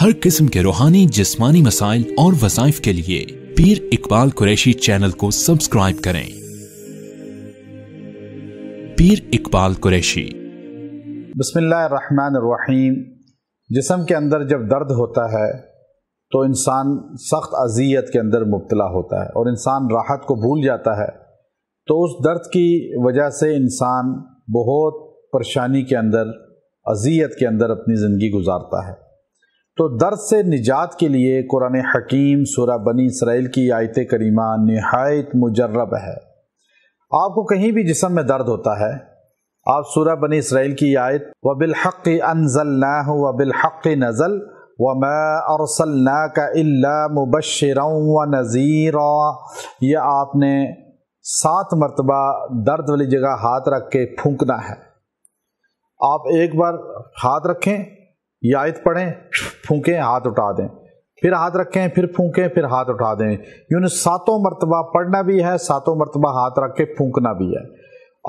ہر قسم کے روحانی جسمانی مسائل اور وظائف کے لیے پیر اقبال قریشی چینل کو سبسکرائب کریں۔ پیر اقبال قریشی۔ بسم اللہ الرحمن الرحیم۔ جسم کے اندر جب درد ہوتا ہے تو انسان سخت اذیت کے اندر مبتلا ہوتا ہے اور انسان راحت کو بھول جاتا ہے، تو اس درد کی وجہ سے انسان بہت پریشانی کے اندر، اذیت کے اندر اپنی زندگی گزارتا ہے۔ تو درد سے نجات کے لیے قرآن حکیم سورہ بنی اسرائیل کی آیت کریمہ نہایت مجرب ہے۔ آپ کو کہیں بھی جسم میں درد ہوتا ہے، آپ سورہ بنی اسرائیل کی آیت وَبِالْحَقِّ أَنزَلْنَاهُ وَبِالْحَقِّ نَزَلَ وَمَا أَرْسَلْنَاكَ إِلَّا مُبَشِّرًا وَنَذِيرًا، یہ آپ نے 7 مرتبہ درد والی جگہ ہاتھ رکھ کے پھونکنا ہے۔ آپ ایک بار ہاتھ رکھیں، یہ آیت پڑھیں، پھونکیں، ہاتھ اٹھا دیں، پھر ہاتھ رکھیں، پھر پھونکیں، پھر ہاتھ اٹھا دیں۔ یوں 7 مرتبہ پڑھنا بھی ہے، 7 مرتبہ ہاتھ رکھ کے پھونکنا بھی ہے۔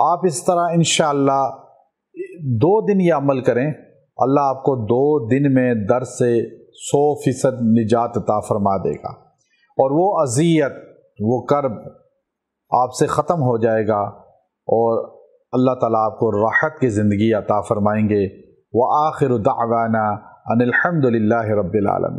آپ اس طرح انشاءاللہ 2 دن یہ عمل کریں، اللہ آپ کو 2 دن میں درد سے 100% نجات عطا فرما دے گا، اور وہ اذیت، وہ کرب آپ سے ختم ہو جائے گا، اور اللہ تعالیٰ آپ کو راحت کی زندگی عطا فرمائیں گے۔ وآخر دعوانا ان الحمد للہ رب العالمین۔